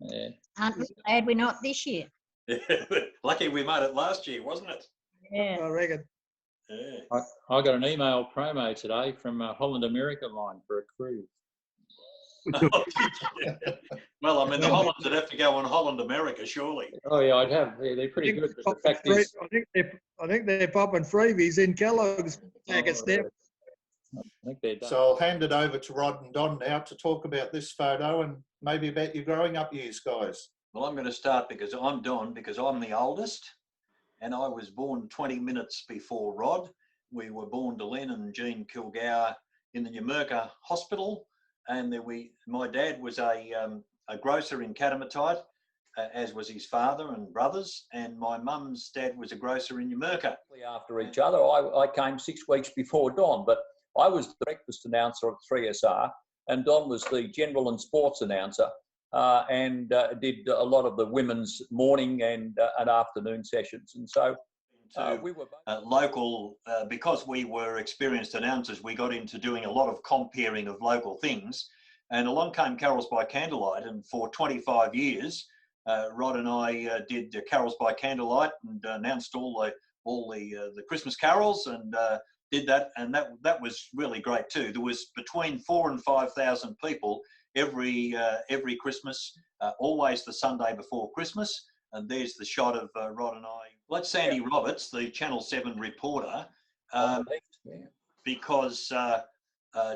Yeah. Aren't we glad we're not this year? Lucky we made it last year, wasn't it? Yeah. I reckon. Yeah. I got an email promo today from Holland America line for a cruise. Well, I mean, the Hollands would have to go on Holland America, surely. Oh yeah, I'd have. They're pretty good. But the fact is, I think they're popping freebies in Kellogg's packets now. I think they're done. So I'll hand it over to Rod and Don now to talk about this photo and maybe about your growing up years, guys. Well, I'm going to start because I'm Don, because I'm the oldest, and I was born 20 minutes before Rod. We were born to Len and Jean Kilgour in the Numurkah Hospital, and my dad was a grocer in Catamatite, as was his father and brothers, and my mum's dad was a grocer in Numurkah. After each other, I came 6 weeks before Don, but I was the breakfast announcer at 3SR, and Don was the general and sports announcer, and did a lot of the women's morning and afternoon sessions. And so we were local, because we were experienced announcers, we got into doing a lot of comparing of local things. And along came Carols by Candlelight, and for 25 years, Rod and I did Carols by Candlelight and announced all the Christmas carols, and did that, and that was really great too. There was between 4,000 and 5,000 people every Christmas, always the Sunday before Christmas. And there's the shot of Rod and I. Well, that's Sandy Roberts, the Channel 7 reporter, because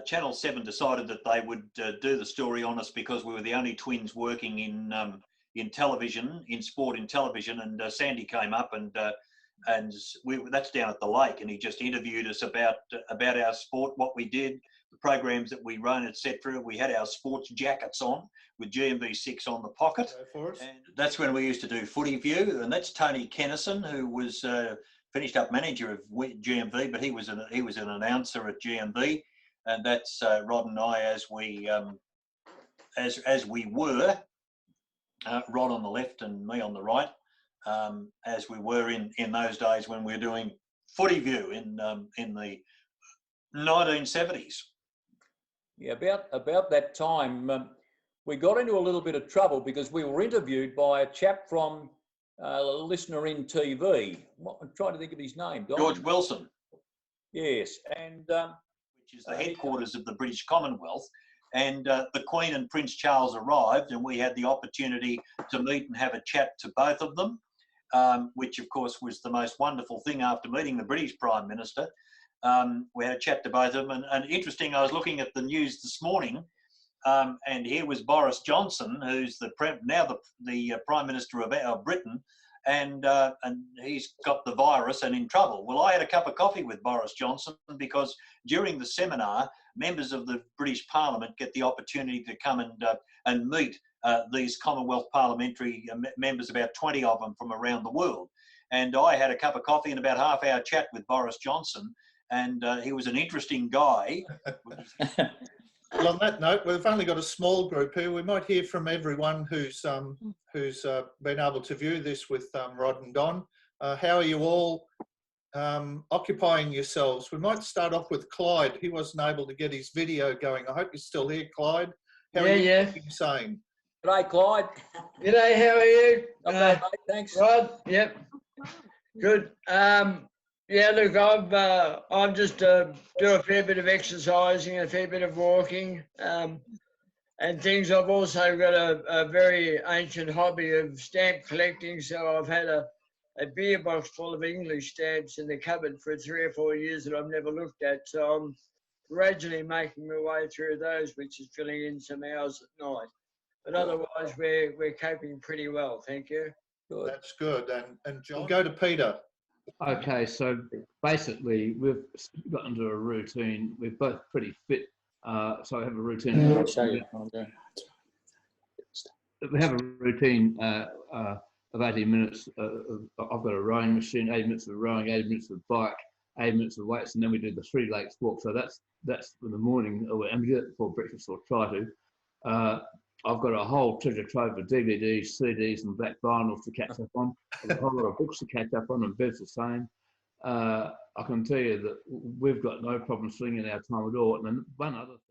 Channel 7 decided that they would do the story on us because we were the only twins working in television, in sport in television. And Sandy came up and that's down at the lake, and he just interviewed us about our sport, what we did, the programs that we run, etc. We had our sports jackets on with GMV6 on the pocket, and that's when we used to do Footy View. And that's Tony Kennison, who was finished up manager of GMV, but he was an announcer at GMV, and that's Rod and I as we were, Rod on the left and me on the right. As we were in those days when we were doing Footy View in the 1970s. Yeah, about that time, we got into a little bit of trouble because we were interviewed by a chap from a listener in TV. I'm trying to think of his name. Don? George Wilson. Yes, and which is the headquarters of the British Commonwealth. And the Queen and Prince Charles arrived, and we had the opportunity to meet and have a chat to both of them. Which of course was the most wonderful thing after meeting the British Prime Minister. We had a chat to both of them, and interesting, I was looking at the news this morning, and here was Boris Johnson, who's now the Prime Minister of Britain, and he's got the virus and in trouble. Well, I had a cup of coffee with Boris Johnson because during the seminar, members of the British Parliament get the opportunity to come and meet these Commonwealth parliamentary members, about 20 of them from around the world. And I had a cup of coffee and about half-hour chat with Boris Johnson, and he was an interesting guy. Well, on that note, we've only got a small group here. We might hear from everyone who's been able to view this with Rod and Don. How are you all occupying yourselves? We might start off with Clyde. He wasn't able to get his video going. I hope you're still here, Clyde. How are you saying? G'day, Clyde. G'day, how are you? I'm mate, thanks. Rod, yep. Good. Yeah, look, I've just do a fair bit of exercising, a fair bit of walking, and things. I've also got a very ancient hobby of stamp collecting, so I've had a beer box full of English stamps in the cupboard for 3 or 4 years that I've never looked at, so I'm gradually making my way through those, which is filling in some hours at night. But otherwise, we're coping pretty well, thank you. Good. That's good. And John, we'll go to Peter. Okay, so basically we've got into a routine. We're both pretty fit, so I have a routine. I'll show you. We have a routine of 80 minutes. I've got a rowing machine, 80 minutes of rowing, 80 minutes of bike, 80 minutes of weights, and then we do the 3 lakes walk. So that's in the morning, and we do it before breakfast, or try to. I've got a whole treasure trove of DVDs, CDs, and black vinyls to catch up on. I've got a whole lot of books to catch up on, and Bev's the same. I can tell you that we've got no problem slinging our time at all. And then one other thing.